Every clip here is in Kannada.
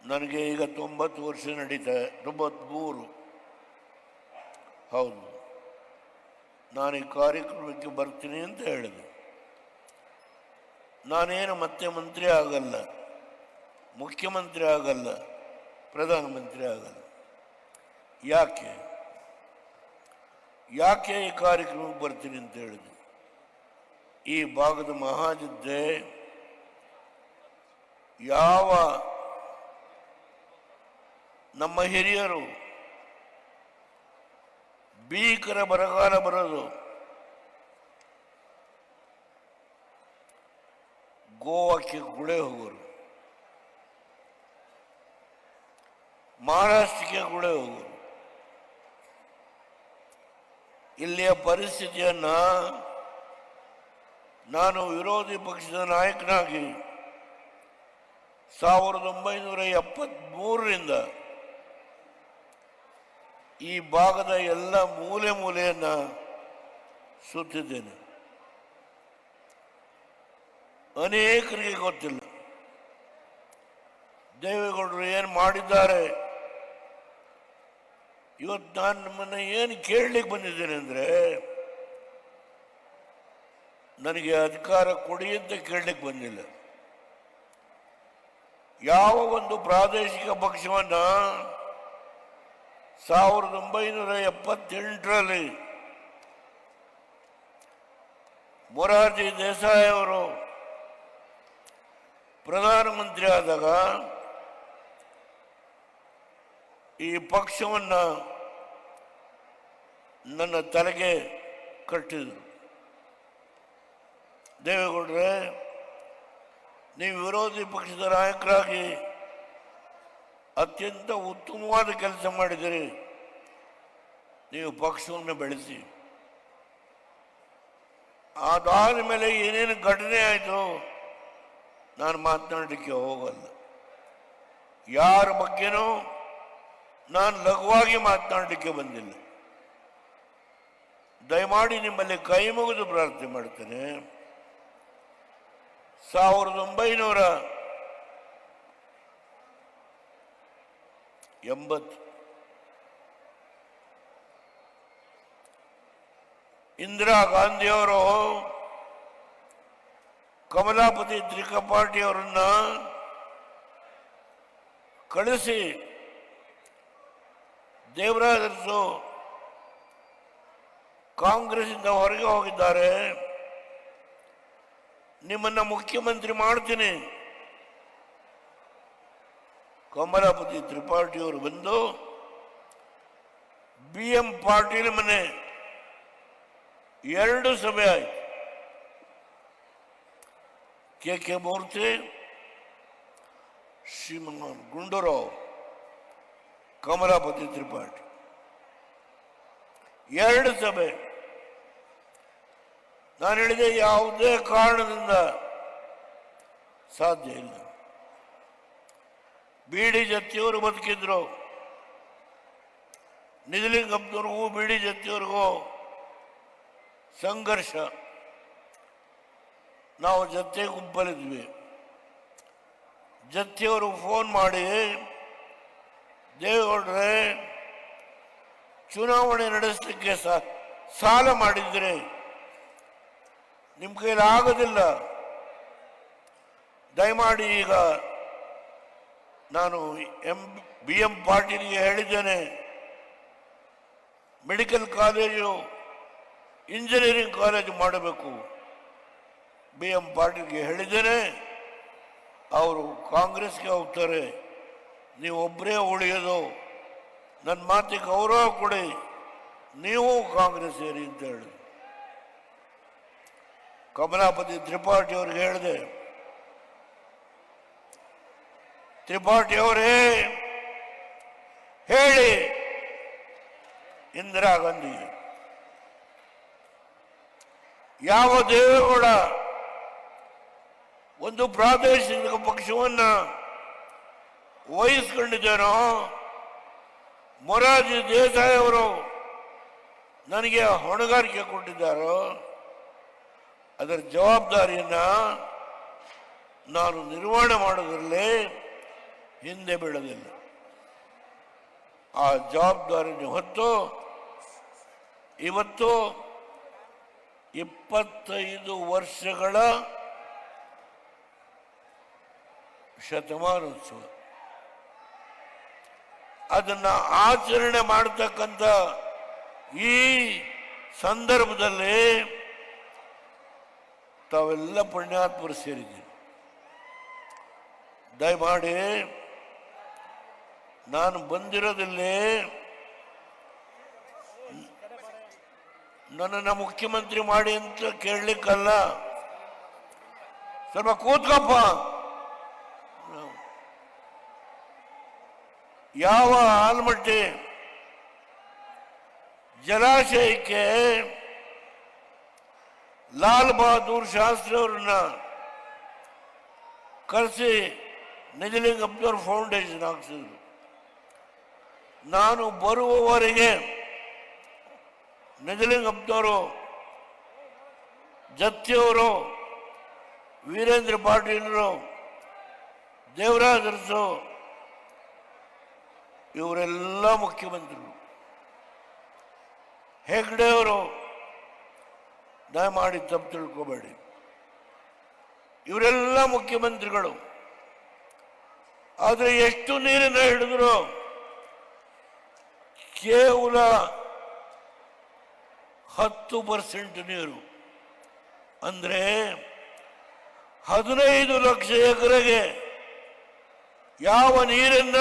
ನನಗೆ ಈಗ 90 ವರ್ಷ ನಡೀತಾ 93. ಹೌದು, ನಾನು ಈ ಕಾರ್ಯಕ್ರಮಕ್ಕೆ ಬರ್ತೀನಿ ಅಂತ ಹೇಳಿದೆ. ನಾನೇನು ಮತ್ತೆ ಮಂತ್ರಿ ಆಗಲ್ಲ, ಮುಖ್ಯಮಂತ್ರಿ ಆಗಲ್ಲ, ಪ್ರಧಾನಮಂತ್ರಿ ಆಗಲ್ಲ. ಯಾಕೆ ಈ ಕಾರ್ಯಕ್ರಮಕ್ಕೆ ಬರ್ತೀನಿ ಅಂತ ಹೇಳಿದೆ? ಈ ಭಾಗದ ಮಹಾಯುದ್ಧೆ ಯಾವ ನಮ್ಮ ಹಿರಿಯರು ಭೀಕರ ಬರಗಾಲ ಬರೋದು, ಗೋವಾಕ್ಕೆ ಗುಳೆ ಹೋಗೋರು, ಮಹಾರಾಷ್ಟ್ರಕ್ಕೆ ಗುಳೆ ಹೋಗೋರು. ಇಲ್ಲಿಯ ಪರಿಸ್ಥಿತಿಯನ್ನ ನಾನು ವಿರೋಧಿ ಪಕ್ಷದ ನಾಯಕನಾಗಿ 1973ರಿಂದ ಈ ಭಾಗದ ಎಲ್ಲ ಮೂಲೆಯನ್ನು ಸುತ್ತಿದ್ದೇನೆ. ಅನೇಕರಿಗೆ ಗೊತ್ತಿಲ್ಲ ದೇವೇಗೌಡರು ಏನು ಮಾಡಿದ್ದಾರೆ. ಇವತ್ತು ನಾನು ನಿಮ್ಮನ್ನು ಏನು ಕೇಳಲಿಕ್ಕೆ ಬಂದಿದ್ದೇನೆ ಅಂದರೆ, ನನಗೆ ಅಧಿಕಾರ ಕೊಡಿ ಅಂತ ಕೇಳಲಿಕ್ಕೆ ಬಂದಿಲ್ಲ. ಯಾವ ಒಂದು ಪ್ರಾದೇಶಿಕ ಪಕ್ಷವನ್ನು 1978ರಲ್ಲಿ ಮೊರಾರ್ಜಿ ದೇಸಾಯಿ ಅವರು ಪ್ರಧಾನಮಂತ್ರಿ ಆದಾಗ ಈ ಪಕ್ಷವನ್ನು ನನ್ನ ತಲೆಗೆ ಕಟ್ಟಿದರು. ದೇವೇಗೌಡರೇ, ನೀವು ವಿರೋಧಿ ಪಕ್ಷದ ನಾಯಕರಾಗಿ ಅತ್ಯಂತ ಉತ್ತಮವಾದ ಕೆಲಸ ಮಾಡಿದಿರಿ, ನೀವು ಪಕ್ಷವನ್ನು ಬೆಳೆಸಿ. ಅದಾದ ಮೇಲೆ ಏನೇನು ಘಟನೆ ಆಯಿತು ನಾನು ಮಾತನಾಡಲಿಕ್ಕೆ ಹೋಗಲ್ಲ. ಯಾರ ಬಗ್ಗೆನೂ ನಾನು ಲಘುವಾಗಿ ಮಾತನಾಡಲಿಕ್ಕೆ ಬಂದಿಲ್ಲ. ದಯಮಾಡಿ ನಿಮ್ಮಲ್ಲಿ ಕೈ ಮುಗಿದು ಪ್ರಾರ್ಥನೆ ಮಾಡ್ತೇನೆ. 1980 ಇಂದಿರಾ ಗಾಂಧಿಯವರು ಕಮಲಾಪತಿ ತ್ರಿಪಾಠಿ ಅವರನ್ನ ಕಳಿಸಿ ದೇವರಾಜ ಅರಸು ಕಾಂಗ್ರೆಸ್ಸಿಂದ ಹೊರಗೆ ಹೋಗಿದ್ದಾರೆ, ನಿಮ್ಮನ್ನ ಮುಖ್ಯಮಂತ್ರಿ ಮಾಡ್ತೀನಿ. ಕಮಲಾಪತಿ ತ್ರಿಪಾಠಿ ಅವರು ಬಂದು BM ಪಾಟೀಲ್ ಮನೆ 2 ಸಭೆ ಆಯಿತು. KK ಮೂರ್ತಿ, ಶ್ರೀಮನ್ ಗುಂಡೂರಾವ್, ಕಮಲಾಪತಿ ತ್ರಿಪಾಠಿ 2 ಸಭೆ. ನಾನು ಹೇಳಿದೆ, ಯಾವುದೇ ಕಾರಣದಿಂದ ಸಾಧ್ಯ ಇಲ್ಲ. BD ಜತ್ತಿಯವರು ಬದುಕಿದ್ರು, ನಿಜಲಿಂಗಪ್ಪನವ್ರಿಗೂ BD ಜತ್ತಿಯವ್ರಿಗೂ ಸಂಘರ್ಷ. ನಾವು ಜೊತೆ ಗುಂಪಲ್ಲಿದ್ವಿ. ಜತ್ತಿಯವರು ಫೋನ್ ಮಾಡಿ, ದೇವೇಗೌಡರೇ, ಚುನಾವಣೆ ನಡೆಸಲಿಕ್ಕೆ ಸಾಲ ಮಾಡಿದ್ರೆ ನಿಮ್ಮ ಕೈಲಿ ಆಗೋದಿಲ್ಲ, ದಯಮಾಡಿ ಈಗ ನಾನು BM ಪಾಟೀಲ್ಗೆ ಹೇಳಿದ್ದೇನೆ, ಮೆಡಿಕಲ್ ಕಾಲೇಜು ಇಂಜಿನಿಯರಿಂಗ್ ಕಾಲೇಜು ಮಾಡಬೇಕು. BM ಪಾಟೀಲ್ಗೆ ಹೇಳಿದ್ದೇನೆ, ಅವರು ಕಾಂಗ್ರೆಸ್ಗೆ ಹೋಗ್ತಾರೆ, ನೀವು ಒಬ್ಬರೇ ಉಳಿಯೋದು, ನನ್ನ ಮಾತಿಗೆ ಗೌರವ ಕೊಡಿ, ನೀವು ಕಾಂಗ್ರೆಸ್ ಸೇರಿ ಅಂತ ಹೇಳಿ ಕಮಲಾಪತಿ ತ್ರಿಪಾಠಿ ಅವ್ರಿಗೆ ಹೇಳಿದೆ, ತ್ರಿಪಾಠಿ ಅವರೇ ಹೇಳಿ ಇಂದಿರಾ ಗಾಂಧಿ, ಯಾವ ದೇವೇಗೌಡ ಒಂದು ಪ್ರಾದೇಶಿಕ ಪಕ್ಷವನ್ನು ವಹಿಸ್ಕೊಂಡಿದ್ದೇನೋ, ಮೊರಾರ್ಜಿ ದೇಸಾಯಿ ಅವರು ನನಗೆ ಹೊಣೆಗಾರಿಕೆ ಕೊಟ್ಟಿದ್ದಾರೋ, ಅದರ ಜವಾಬ್ದಾರಿಯನ್ನು ನಾನು ನಿರ್ವಹಣೆ ಮಾಡೋದ್ರಲ್ಲಿ ಹಿಂದೆ ಬೀಳೋದಿಲ್ಲ. ಆ ಜವಾಬ್ದಾರಿಯನ್ನು ಹೊತ್ತು ಇವತ್ತು 25 ವರ್ಷಗಳ ಶತಮಾನೋತ್ಸವ ಅದನ್ನು ಆಚರಣೆ ಮಾಡತಕ್ಕಂಥ ಈ ಸಂದರ್ಭದಲ್ಲಿ ತಾವೆಲ್ಲ ಪುಣ್ಯಾತ್ಮರು ಸೇರಿದ್ದೀರಿ. ದಯಮಾಡಿ ನಾನು ಬಂದಿರೋದಿಲ್ಲೇ ನನ್ನನ್ನು ಮುಖ್ಯಮಂತ್ರಿ ಮಾಡಿ ಅಂತ ಕೇಳಲಿಕ್ಕಲ್ಲ. ಸ್ವಲ್ಪ ಕೂತ್ಕಪ್ಪ. ಯಾವ ಆಲ್ಮಟ್ಟಿ ಜಲಾಶಯಕ್ಕೆ ಲಾಲ್ ಬಹದ್ದೂರ್ ಶಾಸ್ತ್ರಿ ಅವರನ್ನ ಕರೆಸಿ ನಿಜಲಿಂಗಪ್ಪನವ್ರ ಫೌಂಡೇಶನ್ ಹಾಕ್ಸಿದ್ರು. ನಾನು ಬರುವವರೆಗೆ ನಿಜಲಿಂಗಪ್ಪನವರು, ಜತ್ತಿಯವರು, ವೀರೇಂದ್ರ ಪಾಟೀಲರು, ದೇವರಾಜ್ ಅರಸು ಇವರೆಲ್ಲ ಮುಖ್ಯಮಂತ್ರಿಗಳು. ಹೆಗ್ಡೆ ಅವರು, ದಯಮಾಡಿ ತಪ್ಪು ತಿಳ್ಕೋಬೇಡಿ, ಇವರೆಲ್ಲ ಮುಖ್ಯಮಂತ್ರಿಗಳು. ಆದರೆ ಎಷ್ಟು ನೀರನ್ನು ಹಿಡಿದ್ರು ಕೇವಲ 10% ನೀರು, ಅಂದರೆ 15 ಲಕ್ಷ ಎಕರೆಗೆ ಯಾವ ನೀರನ್ನ,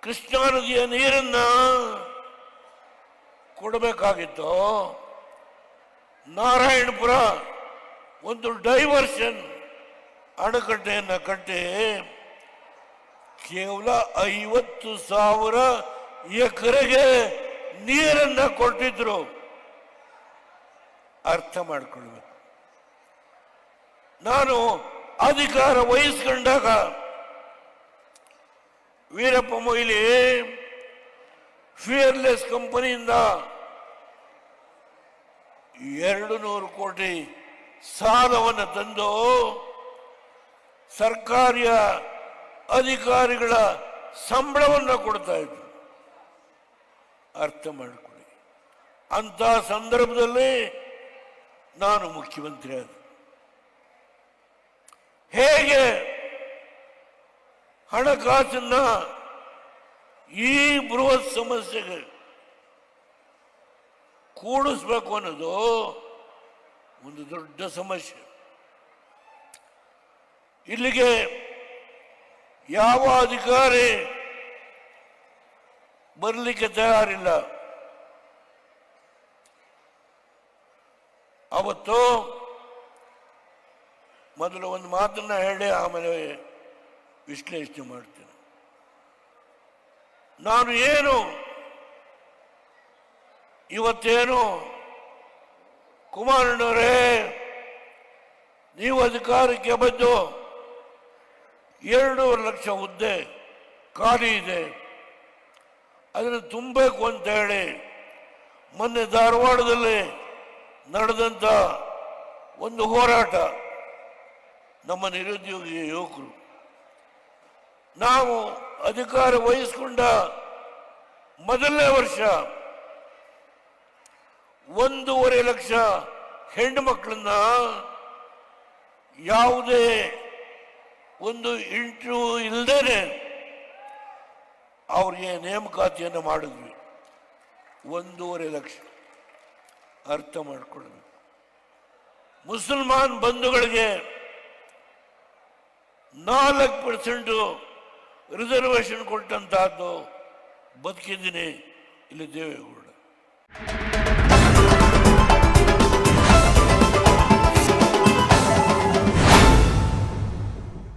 ಕೃಷ್ಣಾ ನದಿಯ ನೀರನ್ನ ಕೊಡಬೇಕಾಗಿತ್ತು, ನಾರಾಯಣಪುರ ಒಂದು ಡೈವರ್ಷನ್ ಅಣೆಕಟ್ಟೆಯನ್ನು ಕಟ್ಟಿ ಕೇವಲ 50,000 ಎಕರೆಗೆ ನೀರನ್ನ ಕೊಟ್ಟಿದ್ರು. ಅರ್ಥ ಮಾಡಿಕೊಳ್ಬೇಕು. ನಾನು ಅಧಿಕಾರ ವಹಿಸ್ಕೊಂಡಾಗ ವೀರಪ್ಪ ಮೊಯ್ಲಿ ಫಿಯರ್ಲೆಸ್ ಕಂಪನಿಯಿಂದ 200 ಕೋಟಿ ಸಾಲವನ್ನು ತಂದು ಸರ್ಕಾರಿಯ ಅಧಿಕಾರಿಗಳ ಸಂಬಳವನ್ನು ಕೊಡ್ತಾ ಇದ್ರು. ಅರ್ಥ ಮಾಡಿಕೊಳ್ಳಿ. ಅಂತ ಸಂದರ್ಭದಲ್ಲಿ ನಾನು ಮುಖ್ಯಮಂತ್ರಿ ಆದ. ಹೇಗೆ ಹಣಕಾಸನ್ನ ಈ ಬೃಹತ್ ಸಮಸ್ಯೆಗೆ ಕೂಡಿಸ್ಬೇಕು ಅನ್ನೋದು ಒಂದು ದೊಡ್ಡ ಸಮಸ್ಯೆ. ಇಲ್ಲಿಗೆ ಯಾವ ಅಧಿಕಾರಿ ಬರಲಿಕ್ಕೆ ತಯಾರಿಲ್ಲ. ಅವತ್ತು ಮೊದಲು ಒಂದು ಮಾತನ್ನ ಹೇಳಿ ಆಮೇಲೆ ವಿಶ್ಲೇಷಣೆ ಮಾಡ್ತೇನೆ. ನಾನು ಇವತ್ತೇನು ಕುಮಾರಣ್ಣವರೇ, ನೀವು ಅಧಿಕಾರಕ್ಕೆ ಬಂದು 2.5 ಲಕ್ಷ ಹುದ್ದೆ ಖಾಲಿ ಇದೆ, ಅದನ್ನು ತುಂಬಬೇಕು ಅಂತ ಹೇಳಿ ಮೊನ್ನೆ ಧಾರವಾಡದಲ್ಲಿ ನಡೆದಂಥ ಒಂದು ಹೋರಾಟ. ನಮ್ಮ ನಿರುದ್ಯೋಗಿ ಯುವಕರು, ನಾವು ಅಧಿಕಾರ ವಹಿಸಿಕೊಂಡ ಮೊದಲನೇ ವರ್ಷ 1.5 ಲಕ್ಷ ಹೆಣ್ಣು ಮಕ್ಕಳನ್ನ ಯಾವುದೇ ಒಂದು ಇಂಟರ್ವ್ಯೂ ಇಲ್ಲದೇನೆ ಅವ್ರಿಗೆ ನೇಮಕಾತಿಯನ್ನು ಮಾಡಿದ್ವಿ. 1.5 ಲಕ್ಷ. ಅರ್ಥ ಮಾಡಿಕೊಳ್ಳಬೇಕು. ಮುಸಲ್ಮಾನ್ ಬಂಧುಗಳಿಗೆ 4% ರಿಸರ್ವೇಶನ್ ಕೊಟ್ಟಂತಹದ್ದು ಬದುಕಿದ್ದೀನಿ ಇಲ್ಲಿ ದೇವೇಗೌಡ.